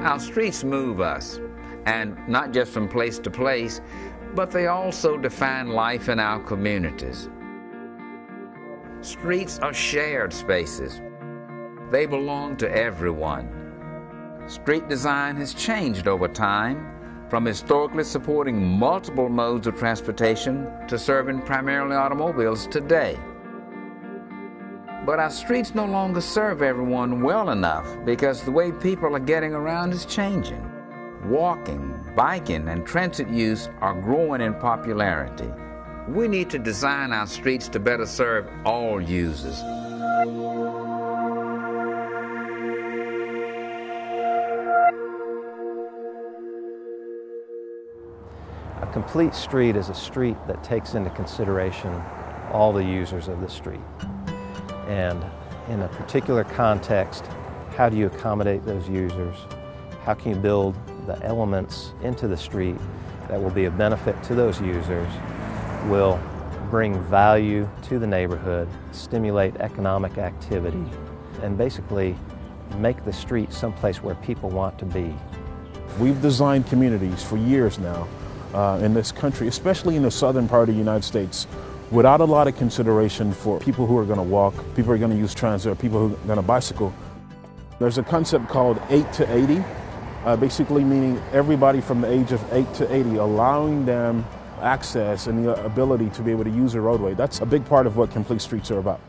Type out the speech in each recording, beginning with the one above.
Our streets move us, and not just from place to place, but they also define life in our communities. Streets are shared spaces. They belong to everyone. Street design has changed over time, from historically supporting multiple modes of transportation to serving primarily automobiles today. But our streets no longer serve everyone well enough because the way people are getting around is changing. Walking, biking, and transit use are growing in popularity. We need to design our streets to better serve all users. A complete street is a street that takes into consideration all the users of the street. And in a particular context, how do you accommodate those users? How can you build the elements into the street that will be of benefit to those users, will bring value to the neighborhood, stimulate economic activity, and basically make the street someplace where people want to be. We've designed communities for years now in this country, especially in the southern part of the United States, without a lot of consideration for people who are going to walk, people who are going to use transit, or people who are going to bicycle. There's a concept called 8 to 80, basically meaning everybody from the age of 8 to 80, allowing them access and the ability to be able to use a roadway. That's a big part of what Complete Streets are about.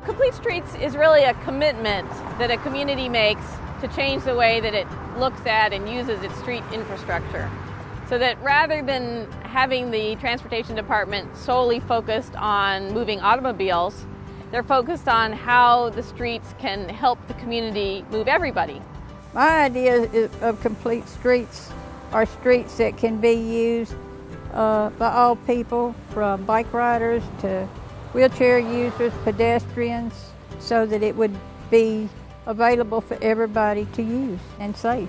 Complete Streets is really a commitment that a community makes to change the way that it looks at and uses its street infrastructure. So that rather than having the transportation department solely focused on moving automobiles, they're focused on how the streets can help the community move everybody. My idea of complete streets are streets that can be used by all people, from bike riders to wheelchair users, pedestrians, so that it would be available for everybody to use and safe.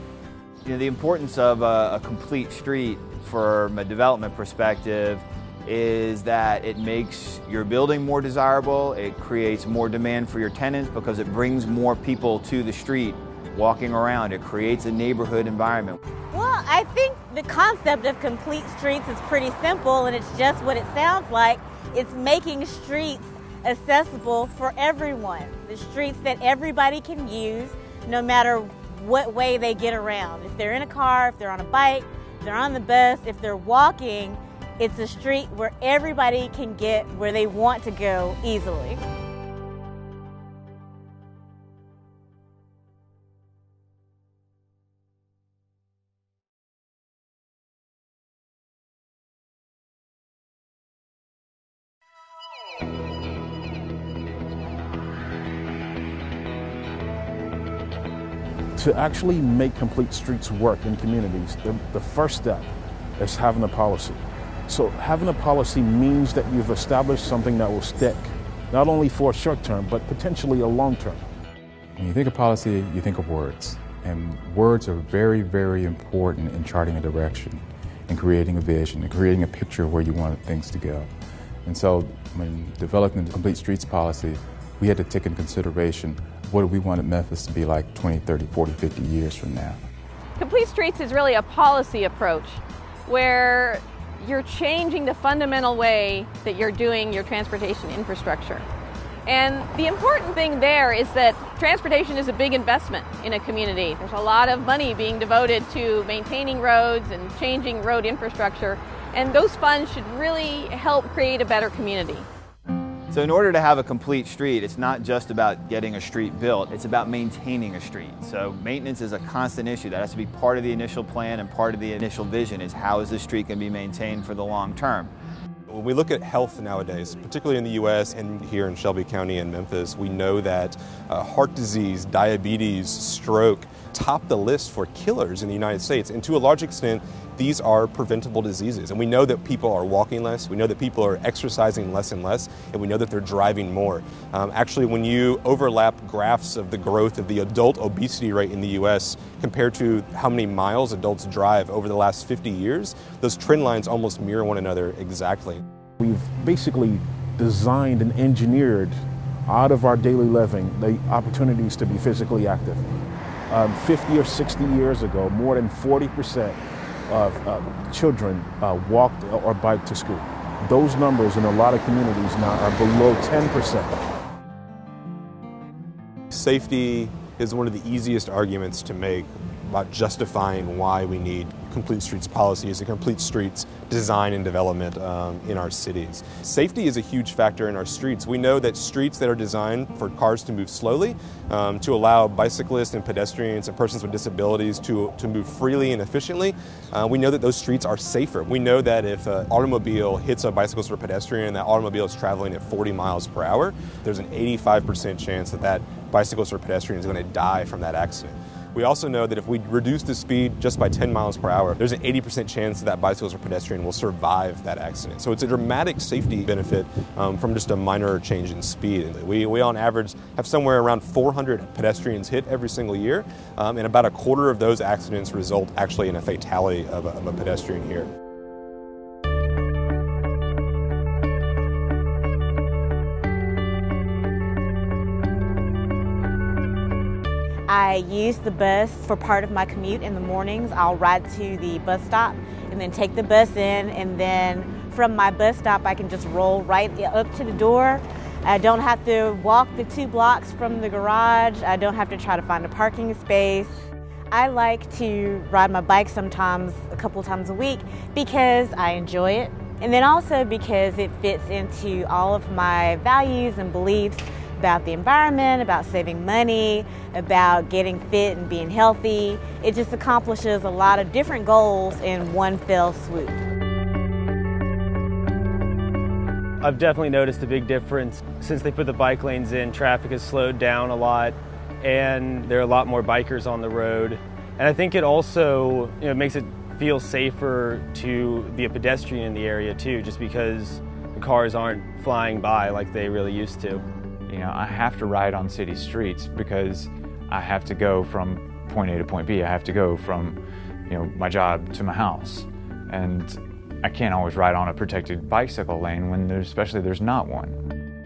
You know, the importance of a complete street from a development perspective is that it makes your building more desirable, it creates more demand for your tenants because it brings more people to the street walking around, it creates a neighborhood environment. Well, I think the concept of complete streets is pretty simple, and it's just what it sounds like. It's making streets accessible for everyone. The streets that everybody can use no matter what way they get around. If they're in a car, if they're on a bike, if they're on the bus, if they're walking, it's a street where everybody can get where they want to go easily. To actually make complete streets work in communities, the first step is having a policy. So having a policy means that you've established something that will stick, not only for a short term, but potentially a long term. When you think of policy, you think of words. And words are very, very important in charting a direction, and creating a vision, and creating a picture of where you want things to go. And so when developing the Complete Streets policy, we had to take into consideration what do we want Memphis to be like 20, 30, 40, 50 years from now. Complete Streets is really a policy approach where you're changing the fundamental way that you're doing your transportation infrastructure. And the important thing there is that transportation is a big investment in a community. There's a lot of money being devoted to maintaining roads and changing road infrastructure, and those funds should really help create a better community. So in order to have a complete street, it's not just about getting a street built, it's about maintaining a street. So maintenance is a constant issue. That has to be part of the initial plan and part of the initial vision is how is the street going to be maintained for the long term. When we look at health nowadays, particularly in the U.S. and here in Shelby County and Memphis, we know that heart disease, diabetes, stroke top the list for killers in the United States. And to a large extent, these are preventable diseases. And we know that people are walking less, we know that people are exercising less and less, and we know that they're driving more. Actually, when you overlap graphs of the growth of the adult obesity rate in the U.S. compared to how many miles adults drive over the last 50 years, those trend lines almost mirror one another exactly. We've basically designed and engineered out of our daily living the opportunities to be physically active. 50 or 60 years ago, more than 40% of children walked or biked to school. Those numbers in a lot of communities now are below 10%. Safety is one of the easiest arguments to make about justifying why we need complete streets policies and complete streets design and development in our cities. Safety is a huge factor in our streets. We know that streets that are designed for cars to move slowly, to allow bicyclists and pedestrians and persons with disabilities to move freely and efficiently, we know that those streets are safer. We know that if an automobile hits a bicyclist or pedestrian and that automobile is traveling at 40 miles per hour, there's an 85% chance that that bicyclist or pedestrian is going to die from that accident. We also know that if we reduce the speed just by 10 miles per hour, there's an 80% chance that that bicyclist or pedestrian will survive that accident. So it's a dramatic safety benefit from just a minor change in speed. We on average have somewhere around 400 pedestrians hit every single year, and about a quarter of those accidents result actually in a fatality of a pedestrian here. I use the bus for part of my commute in the mornings. I'll ride to the bus stop and then take the bus in, and then from my bus stop I can just roll right up to the door. I don't have to walk the 2 blocks from the garage. I don't have to try to find a parking space. I like to ride my bike sometimes a couple times a week because I enjoy it, and then also because it fits into all of my values and beliefs about the environment, about saving money, about getting fit and being healthy. It just accomplishes a lot of different goals in one fell swoop. I've definitely noticed a big difference. Since they put the bike lanes in, traffic has slowed down a lot, and there are a lot more bikers on the road. And I think it also makes it feel safer to be a pedestrian in the area too, just because the cars aren't flying by like they really used to. I have to ride on city streets because I have to go from point A to point B. I have to go from, my job to my house. And I can't always ride on a protected bicycle lane when especially there's not one.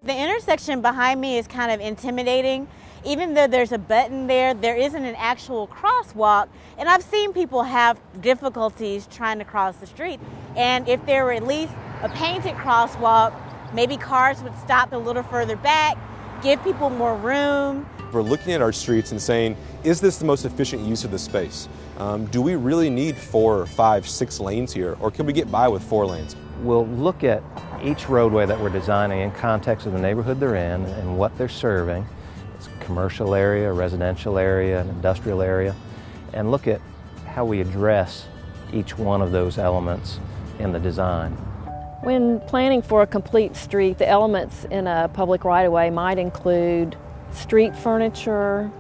The intersection behind me is kind of intimidating. Even though there's a button there, there isn't an actual crosswalk, and I've seen people have difficulties trying to cross the street. And if there were at least a painted crosswalk, maybe cars would stop a little further back, give people more room. We're looking at our streets and saying, is this the most efficient use of the space? Do we really need 4, 5, 6 lanes here, or can we get by with 4 lanes? We'll look at each roadway that we're designing in context of the neighborhood they're in and what they're serving. It's a commercial area, a residential area, an industrial area, and look at how we address each one of those elements in the design. When planning for a complete street, the elements in a public right-of-way might include street furniture,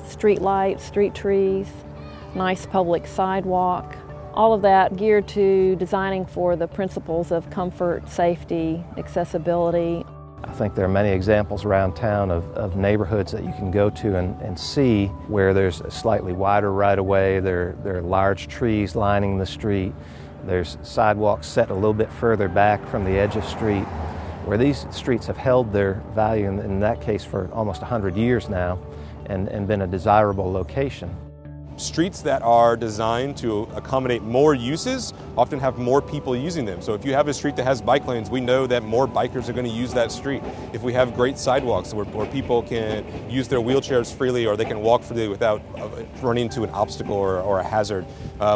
street lights, street trees, nice public sidewalk, all of that geared to designing for the principles of comfort, safety, accessibility. I think there are many examples around town of neighborhoods that you can go to and see where there's a slightly wider right-of-way, there are large trees lining the street. There's sidewalks set a little bit further back from the edge of the street, where these streets have held their value, in that case for almost 100 years now, and been a desirable location. Streets that are designed to accommodate more uses often have more people using them. So if you have a street that has bike lanes, we know that more bikers are going to use that street. If we have great sidewalks where people can use their wheelchairs freely, or they can walk freely without running into an obstacle or a hazard,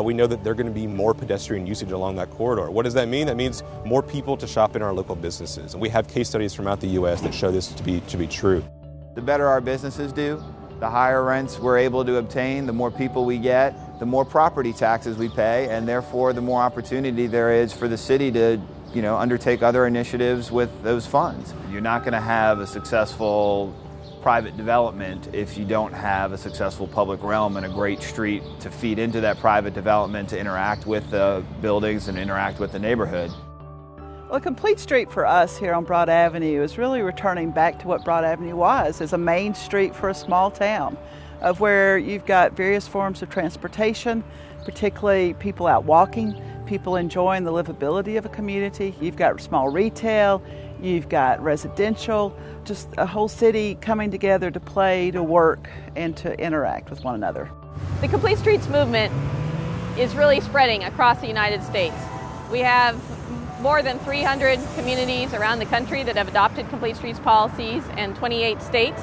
we know that there are going to be more pedestrian usage along that corridor. What does that mean? That means more people to shop in our local businesses. And we have case studies from out the U.S. that show this to be true. The better our businesses do, the higher rents we're able to obtain, the more people we get, the more property taxes we pay, and therefore the more opportunity there is for the city to, undertake other initiatives with those funds. You're not going to have a successful private development if you don't have a successful public realm and a great street to feed into that private development, to interact with the buildings and interact with the neighborhood. Well, a complete street for us here on Broad Avenue is really returning back to what Broad Avenue was, as a main street for a small town, of where you've got various forms of transportation, particularly people out walking, people enjoying the livability of a community. You've got small retail, you've got residential, just a whole city coming together to play, to work, and to interact with one another. The Complete Streets movement is really spreading across the United States. We have more than 300 communities around the country that have adopted Complete Streets policies in 28 states.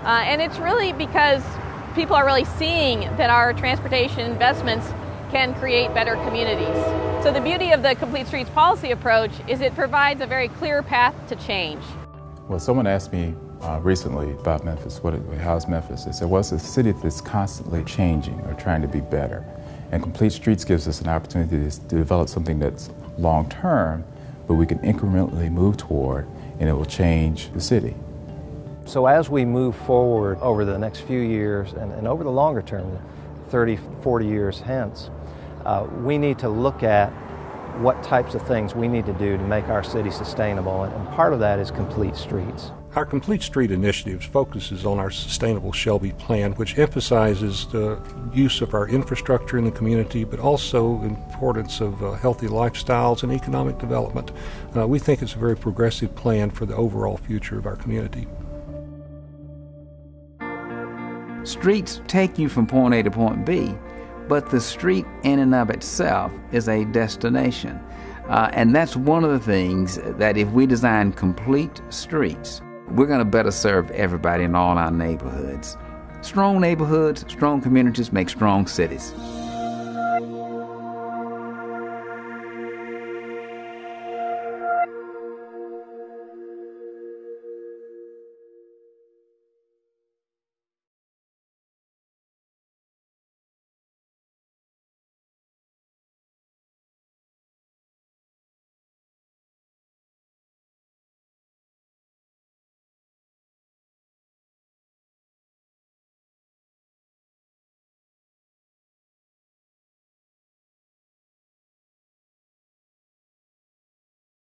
And it's really because people are really seeing that our transportation investments can create better communities. So the beauty of the Complete Streets policy approach is it provides a very clear path to change. Well, someone asked me recently about Memphis, how's Memphis? They said, well, it's a city that's constantly changing or trying to be better. And Complete Streets gives us an opportunity to develop something that's long-term, but we can incrementally move toward, and it will change the city. So as we move forward over the next few years and over the longer term, 30, 40 years hence, we need to look at what types of things we need to do to make our city sustainable, and part of that is Complete Streets. Our Complete Street initiatives focuses on our Sustainable Shelby Plan, which emphasizes the use of our infrastructure in the community, but also the importance of healthy lifestyles and economic development. We think it's a very progressive plan for the overall future of our community. Streets take you from point A to point B, but the street in and of itself is a destination. And that's one of the things that if we design complete streets, we're going to better serve everybody in all our neighborhoods. Strong neighborhoods, strong communities make strong cities.